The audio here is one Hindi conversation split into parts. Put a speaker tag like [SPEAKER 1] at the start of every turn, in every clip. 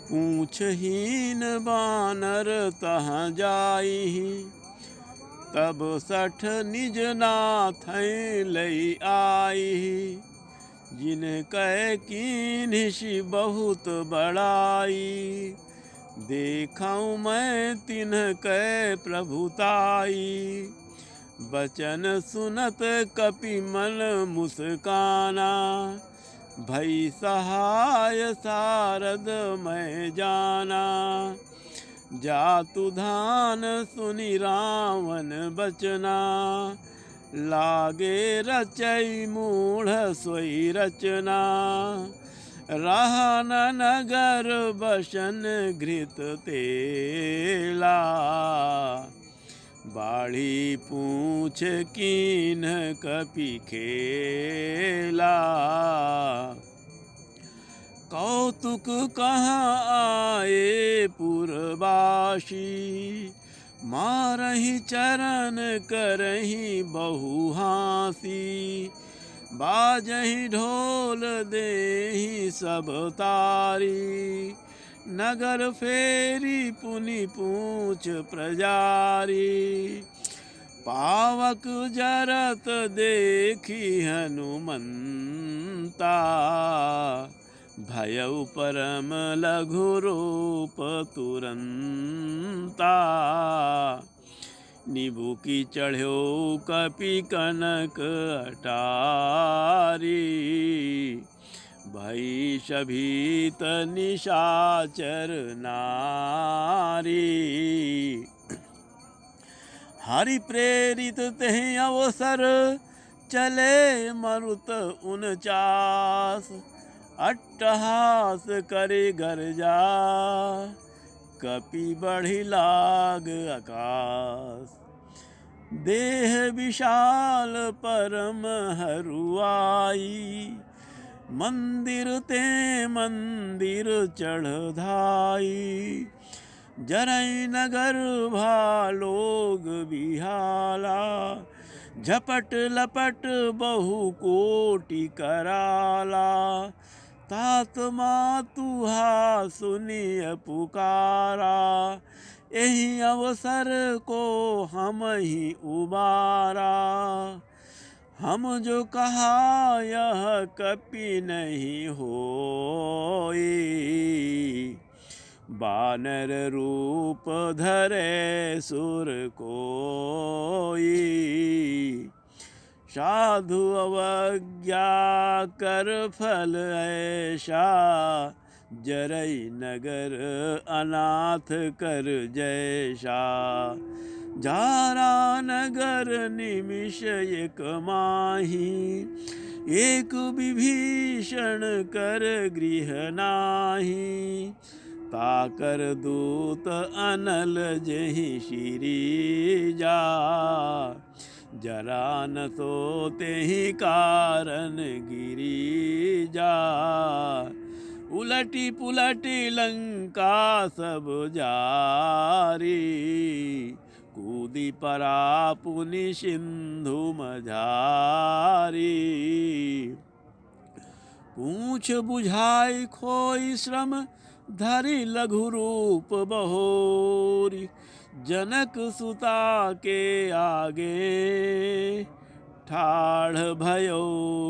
[SPEAKER 1] पूछहीन बानर तहाँ जाई, तब सठ निज नाथै लई आई। जिन कह कीन्हि बहुत बड़ाई, देखऊँ मैं तिन्ह कह प्रभुताई। बचन सुनत कपि मन मुस्काना, भई सहाय सारद मैं जाना। जातु धान सुनि रावण बचना, लागे रचई मूढ़ सोई रचना। रहा न नगर बसन घृत तेला, बाढ़ी पूछ कीन्ह कपि खेला। कौतुक कहाँ आए पुरवासी, मारहि चरण करहि बहु हासी। बाजहि ढोल देहि सब तारी, नगर फेरी पुनि पूछ प्रजारी। पावक जरत देखी हनुमंता, भयउ परम लघु रूप तुरंता। निबुकी चढ़्यो कपि कनक अटारी, भई शभीत निशाचर नारी। हरि प्रेरित तेहि अवसर, चले मरुत 49। अट्टहास करे गर्जा, कपि बढ़ि लाग आकाश। देह विशाल परम हरुआई, मंदिर ते मंदिर चढ़ धाई। जरई नगर भालोग बिहाला, झपट लपट बहु कोटि कराला। तात मातुहा सुनिय पुकारा, एहि अवसर को हम ही उबारा। हम जो कहा यह कपि नहीं होई, बानर रूप धरे सुर कोई। साधु अवज्ञा कर फल ऐसा, जरई नगर अनाथ कर जैसा। जारा नगर निमिष एक माही, एक विभीषण कर गृह नाही। ताकर दूत अनल जेहि शिरीजा, जरा न तो तेहि कारण गिरिजा। उलटी पुलटी लंका सब जारी, कूदी परा पुनि सिंधु मझारी। पूछ बुझाई खोई श्रम, धरि लघु रूप बहोरी। जनक सुता के आगे, ठाढ़ भयो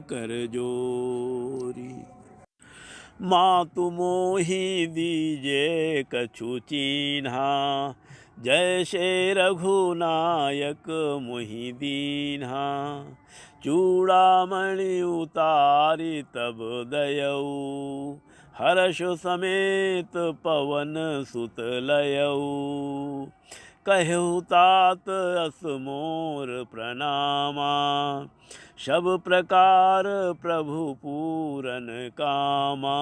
[SPEAKER 1] कर जोरी। मातु मोहि दीजे कछु चीन्हा, जैसे रघुनायक मुहि दीन्हा। चूड़ामणि उतारी तब दयऊ, हर्ष समेत पवन सुत लयऊ। कहु तात अस मोर प्रणामा, सब प्रकार प्रभु पूरन कामा।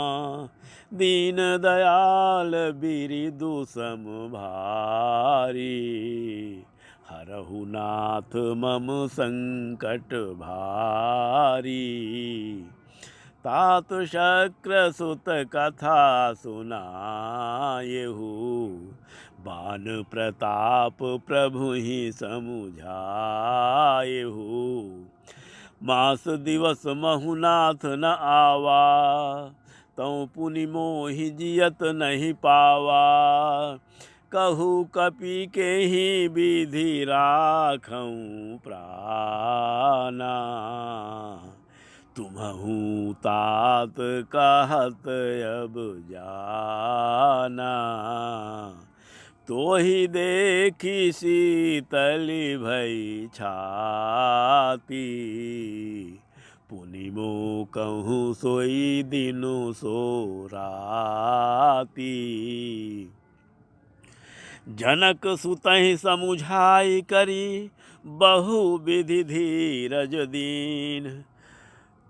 [SPEAKER 1] दीन दयाल बिरिदु सम भारी, हरहु नाथ मम संकट भारी। तात शक्र सुत कथा सुनायहु, बान प्रताप प्रभु ही समुझायहु। मास दिवस महु नाथ न आवा, तौ पुनि मोहि जियत नहीं पावा। कहू कपि के ही विधि राखऊं प्राणा। तुम्हु तात कहत अब जाना। तो ही देखी शीतली भई छाती। पुनि मो कहूँ सोई दिनु सो राती। जनक सुतहि समुझाई करी बहु विधि धीरज दीन।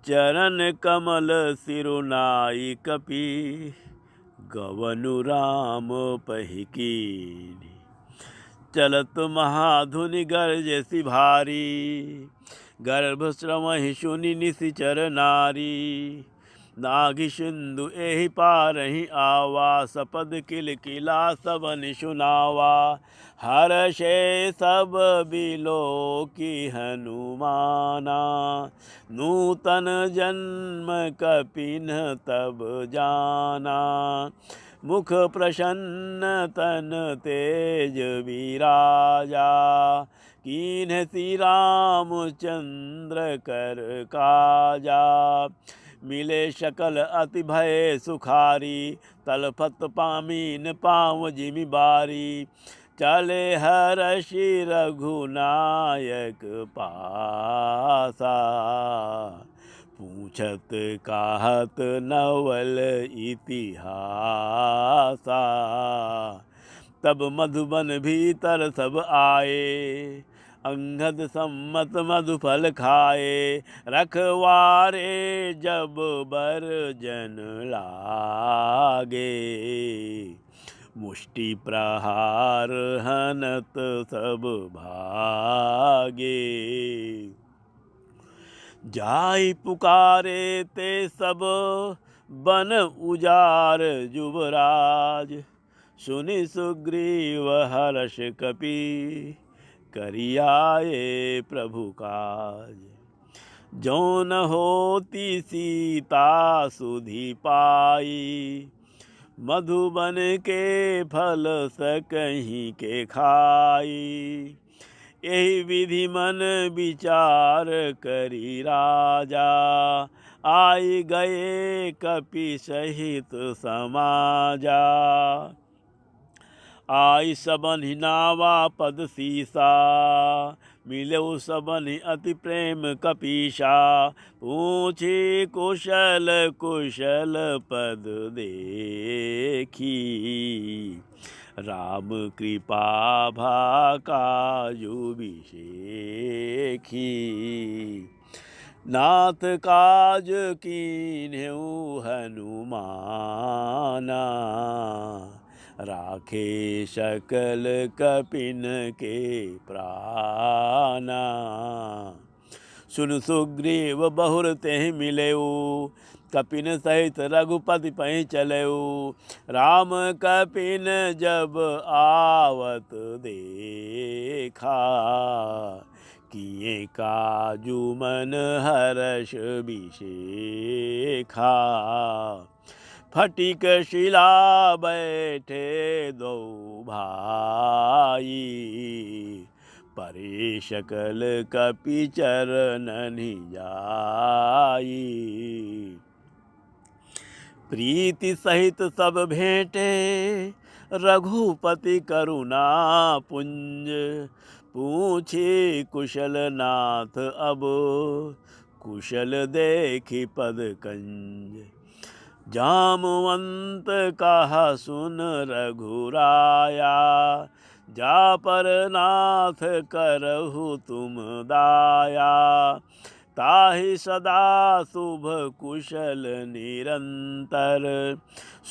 [SPEAKER 1] चरण कमल सिरुनाई कपि गवनु राम पहिकीन। चलत महाधुनि गर्जसि भारी। गर्भ श्रवहि सुनि निशिचर नारी। नागि सिंधु एहि पारहि आवा। सपद किलकिला सबनि सुनावा। हर्षे सब बिलोकी हनुमाना। नूतन जन्म कपिन तब जाना। मुख प्रसन्न तन तेज विराजा। कीन्ह श्री रामचंद्र कर काजा। मिले सकल अति भय सुखारी। तलपत पामीन पाँव जिमि बारी। चले हर्षि रघुनायक पासा। पूछत कहत नवल इतिहासा। तब मधुबन भीतर सब आए। अंगद सम्मत मधुफल खाए। रखवारे जब बर जन लागे। मुष्टि प्रहार हनत सब भागे। जाई पुकारे ते सब बन उजार जुबराज। सुनि सुग्रीव हर्ष कपि करियाए प्रभु काज। जो न होती सीता सुधि पाई। मधुबन के फल सकहीं के खाई। यही विधि मन विचार करी राजा। आई गए कपि सहित समाजा। आई सबनि नावा पद सीसा। मिलऊ सबनि अति प्रेम कपीसा। पूछे कुशल कुशल पद देखी। राम कृपा भाकाजु विषेखी। नाथ काज कीन्हु हनुमाना। राखे सकल कपिन के प्राणा। सुन सुग्रीव बहुर तेहि मिलेऊ। कपिन सहित रघुपति पहि चलेऊ। राम कपिन जब आवत देखा। किए काजु मन हर्ष विषेखा। फटिक शिला बैठे दो भाई। परे सकल कपि चरणनि जाई। प्रीति सहित सब भेंटे रघुपति करुणा पुंज। पूछे कुशल नाथ अब कुशल देखि पद कंज। जामवंत कहा सुन रघुराया। जा पर नाथ करहु तुम दाया। ताहि सदा शुभ कुशल निरंतर।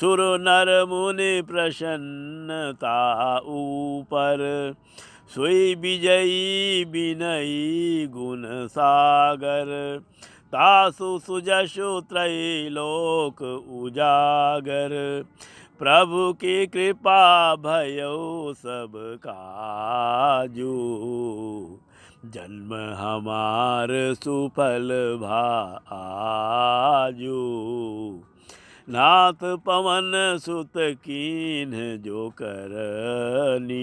[SPEAKER 1] सुर नर मुनि प्रसन्नता ऊपर। सोई विजयी विनयी गुण सागर। तासु सुजसु त्रैलोक उजागर। प्रभु की कृपा भयो सब काजू। जन्म हमार सुफल भा आजू। नाथ पवन सुत कीन जो करनी,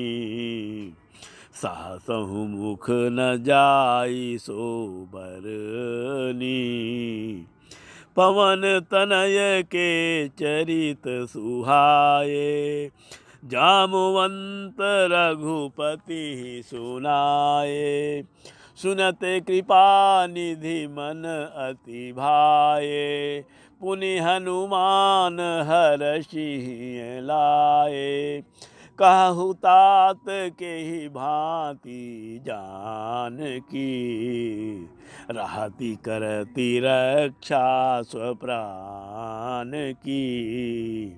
[SPEAKER 1] सासहु मुख न जाई सो बरनी। पवन तनय के चरित सुहाए, जामवंत रघुपति सुनाए। सुनते कृपा निधि मन अति भाए, पुनि हनुमान हरषि लाए। कहु तात के ही भांति जानकी, रहती करती रक्षा स्वप्राण की।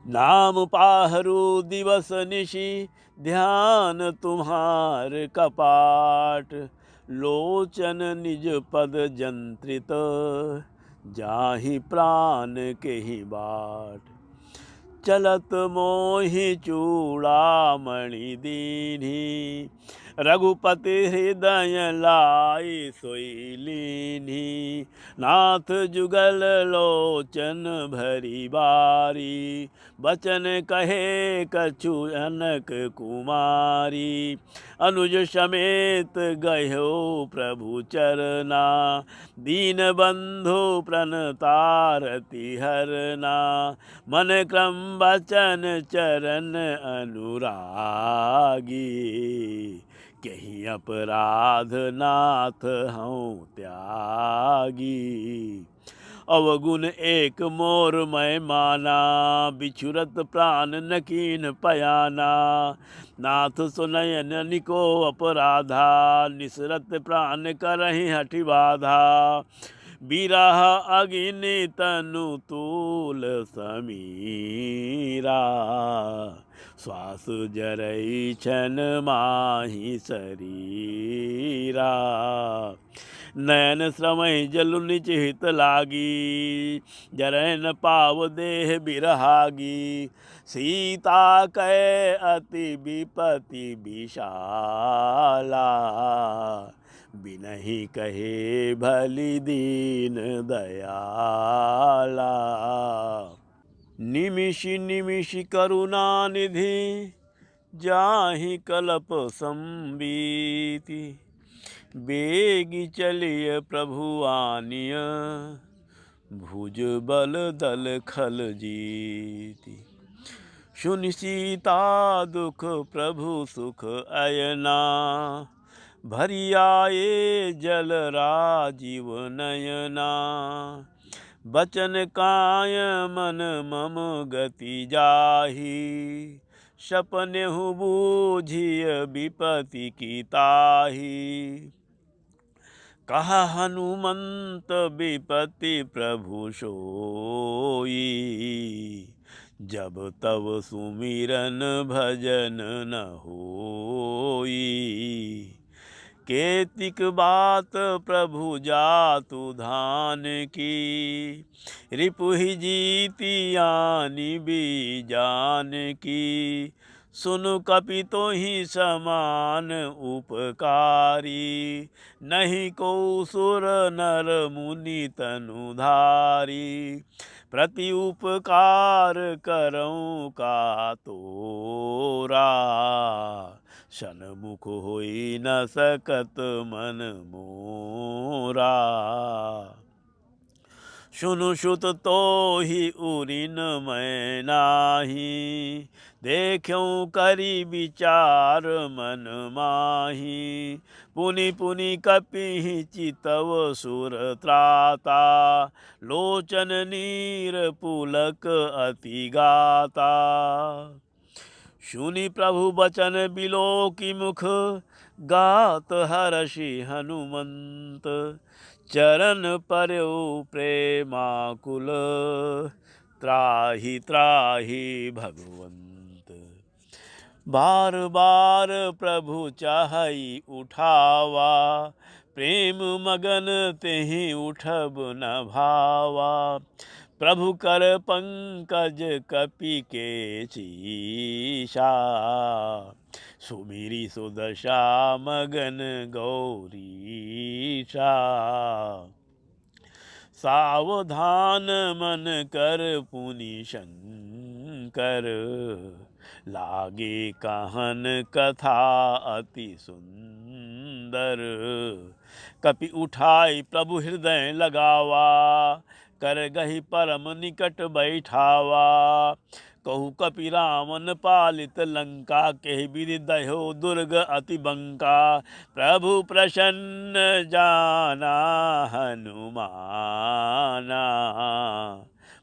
[SPEAKER 1] नाम पाहरु दिवस निशि ध्यान तुम्हार कपाट, लोचन निज पद जंत्रित जाहि प्राण के ही बाट। चलत मोहि चूड़ामणि दीन्ही, रघुपति हृदय लाई सोई लीन्ही। नाथ जुगल लोचन भरी बारी, बचन कहे कछु अनक कुमारी। अनुज समेत गयो प्रभु चरना, दीन बंधु प्रणतारति हरना। मन क्रम बचन चरण अनुरागी, कहीं अपराध नाथ हूँ त्यागी। अवगुण एक मोर मैं माना, बिछुरत प्राण न कीन पयाना। नाथ सुनय निको अपराधा, निसरत प्राण करहि हठि बाधा। बिरह अग्नि तनु तूल समीरा, श्वास जरई छन माहि शरीरा। नयन श्रमहि जलु निज हित लागी, जरै न पाव देह बिरहागी। सीता कै अति विपति विशाला, बिनहि कहे भली दीन दयाला। निमिषि निमिषि करुणा निधि, जाहि कल्प संबीति। बेगी चलिय प्रभु आनिय, भुज बल दल खल जीति। सुनि सीता दुख प्रभु सुख अयना, भरी आए जल राजीव नयना। बचन काय मन मम गति जाहि, सपनेहु बूझिय विपति की ताहि। कहा हनुमंत विपति प्रभु सोई, जब तब सुमिरन भजन न होई। केतिक बात प्रभु जातु धान की, रिपुहि जीति आनि बीजान की। सुनु कपि तोहि समान उपकारी, नहीं को सुर नर मुनि तनुधारी। प्रति उपकार करऊँ का तोरा, सन्मुख होई न सकत मन मोरा। सुनु सुत तोहि उरिन मैं नाही, देख्यूं करी विचार मन माही। पुनि पुनि कपि चितव सुर त्राता, लोचन नीर पुलक अति गाता। सुनि प्रभु बचन बिलोकी मुख, गात हर्षि हनुमंत। चरण पर्यो प्रेमाकुल, त्राहि त्राहि भगवंत। बार बार प्रभु चाहई उठावा, प्रेम मगन तेहि उठब न भावा। प्रभु कर पंकज कपि के शीशा, सुमिरी सुदशा मगन गौरीशा। सावधान मन कर पुनि शंकर, लागे कहन कथा अति सुंदर। कपि उठाई प्रभु हृदय लगावा, कर गही परम निकट बैठावा। कहु कपि रावण पालित लंका, केहि विधि दह्यो दुर्ग अति बंका। प्रभु प्रसन्न जाना हनुमाना,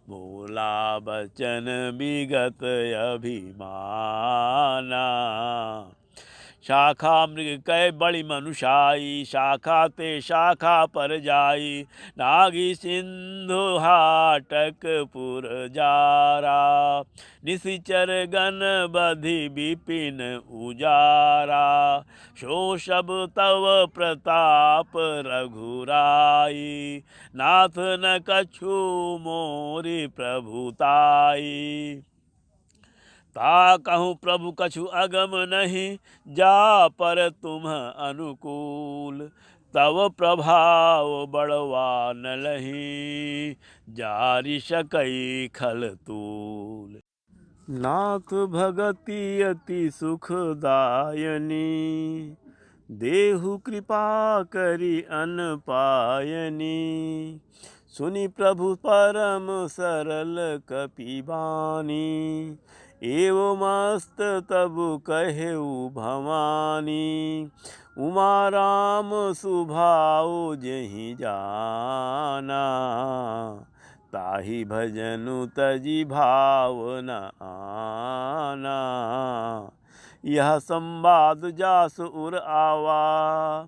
[SPEAKER 1] बोला बचन विगत अभिमाना। शाखा मृग कै बड़ी मनुषाई, शाखा ते शाखा पर जाई। नागी सिंधु हाटक पुर जारा, निशिचर गण बधि विपिन उजारा। सो सब तव प्रताप रघुराई, नाथ न कछु मोरि प्रभुताई। ता कहूँ प्रभु कछु अगम नहीं, जा पर तुम अनुकूल। तव प्रभाव बड़वा न लही, जारि सकई खल तूल। नाथ भगति अति सुखदायनी, देहु कृपा करि अन पायनी। सुनि प्रभु परम सरल कपि बानी, एवमस्त तब कहेउ भवानी। उमा राम सुभाउ जेहि जाना, ताहि भजनु तजि भाव न आना। यह संवाद जास उर आवा,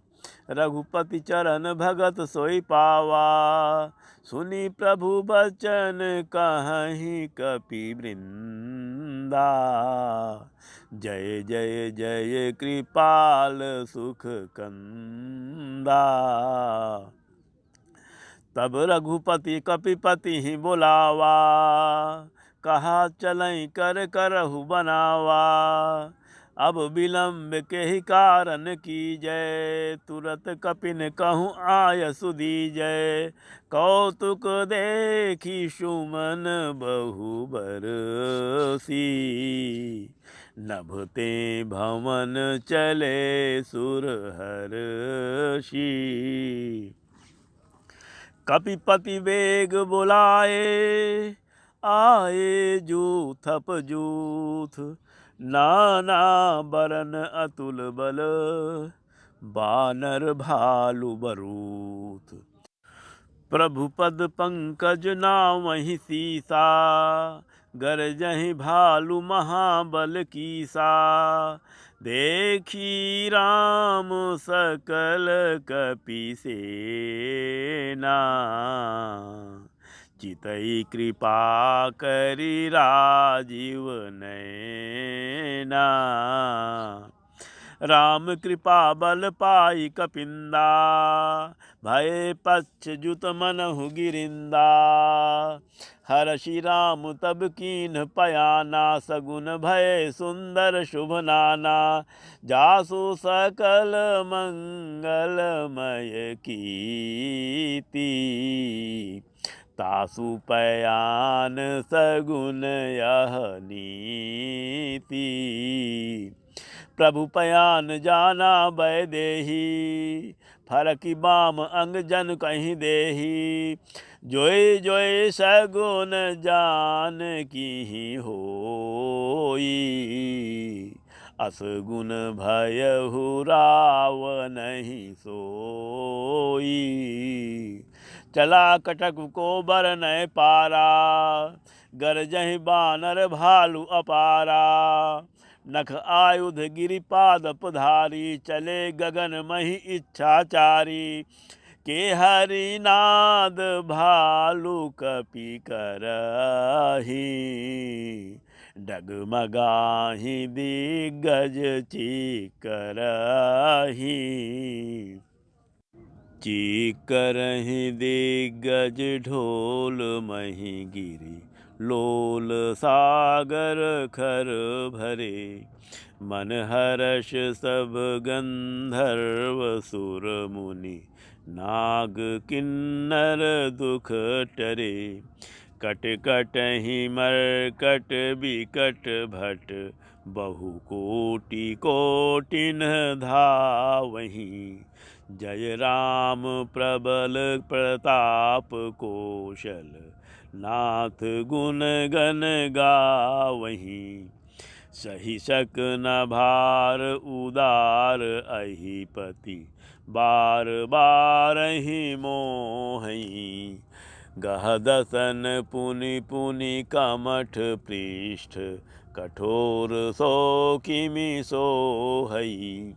[SPEAKER 1] रघुपति चरण भगत सोई पावा। सुनि प्रभु बचन कहहि कपि वृंदा, जय जय जय कृपाल सुख कंदा। तब रघुपति कपिपति ही बुलावा, कहा चलई कर करहु बनावा। अब विलंब के ही कारण कीजय, तुरत कपिन कहूँ आय सुदीजय। कौतुक देखी सुमन बहु बरसी, नभते भवन चले सुरहर्षि। कपिपति वेग बुलाए, आए जूथप जूथ। नाना बरन अतुल बल, बानर भालु बरूथ। प्रभु पद पंकज नावहि सीसा, गरजहि भालु महाबल कीसा। देखी राम सकल कपि सेना, चितई कृपा करि राजीव नैना। राम कृपा बल पाई कपिंदा, भय पक्ष जुत मनहु गिरिंदा। हर्षि राम तब कीन्ह पयाना, सगुन भय सुंदर शुभ नाना। जासु सकल मंगलमय कीर्ति, तासु पयान सगुन यह नीति। प्रभु पयान जाना वैदेही, फरकी बाम अंग जन कहीं देही। जोय जोय सगुन जान की होई, असगुन भयहु रावनहि सोई। चला कटक को बरनय पारा, गरजहि बानर भालु अपारा। नख आयुध गिरिपाद पधारी, चले गगन मही इच्छाचारी। के हरिनाद भालु कपि करही, डगमगाहि दिग्गज चीकरहि। चीकरहि दिग्गज ढोल मही गिरी, लोल सागर खर भरे। मन हर्ष सब गंधर्व सुर मुनि, नाग किन्नर दुख टरे। कट कटहि मरकट बिकट भट, बहु कोटि कोटिन धावहीं। जय राम प्रबल प्रताप कौशल, नाथ गुण गण गावहीं। सही सक न भार उदार अहिपति, बार बार ही मोहई। गहदसन पुनि पुनि कमठ पृष्ठ, कठोर सो किमि सोहई।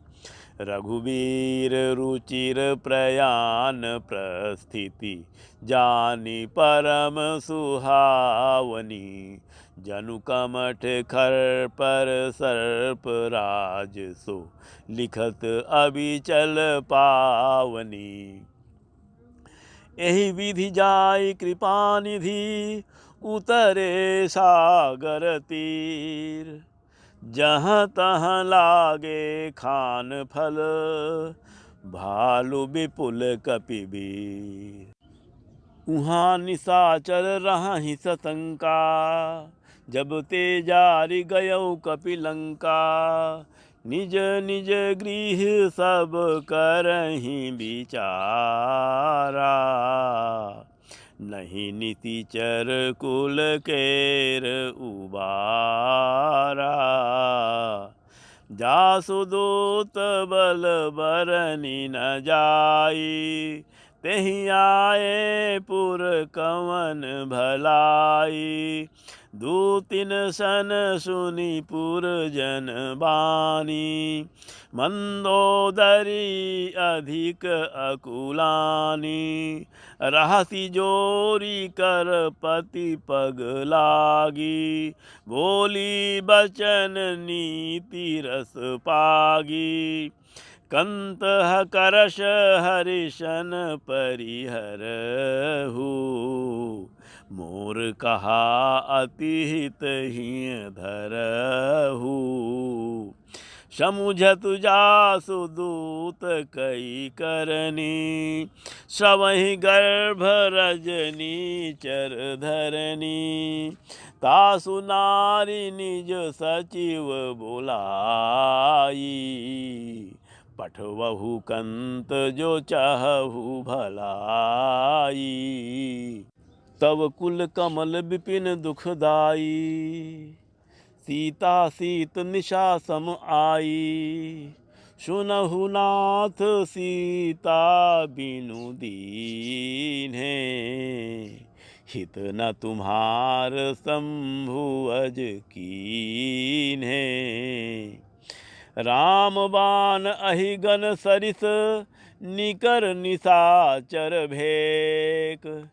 [SPEAKER 1] रघुवीर रुचिर प्रयाण प्रस्थिति, जानि परम सुहावनी। जनु कमठ खर पर सर्प राज, सो लिखत अबिचल पावनी। एहि विधि जाय कृपा निधि, उतरे सागर तीर। जहाँ तहाँ लागे खान फल, भालु विपुल कपिवीर। उहाँ निशाचर रहहि सशंका, जब ते जारि गयौ कपिलंका। निज निज गृह सब करहि विचारा, नहीं नितिचर कुल केर उबारा। जासु दूत बल बरनि न जाई, तेहि आए पुर कवन भलाई। दूतिन सन सुनि पुर जन बानी, मंदोदरी अधिक अकुलानी। रहसी जोरी कर पति पग लागी, बोली बचन नीति रस पागी। कंतः करश हरिशन परिहरहु, मोर कहा अति हित हिय धरहु। समुझत जासु दूत कई करनी, सवहि गर्भ रजनी चर धरनी। तासु नारी निज सचिव बुलाई, पठवहु कंत जो चाहु भलाई। तब कुल कमल विपिन दुखदाई, सीता सीत निशा सम आई। सुनहु नाथ सीता बिनु दीन्हे, हित न तुम्हार शंभु अज कीन्हे। राम बाण अहिगन सरिस, निकर निशाचर भेक।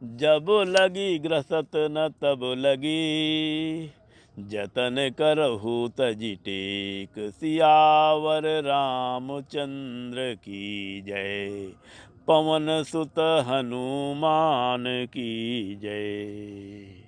[SPEAKER 1] जब लगी ग्रसत न तब लगी, जतन करहु तजि टेक। सियावर रामचंद्र की जय, पवन सुत हनुमान की जय।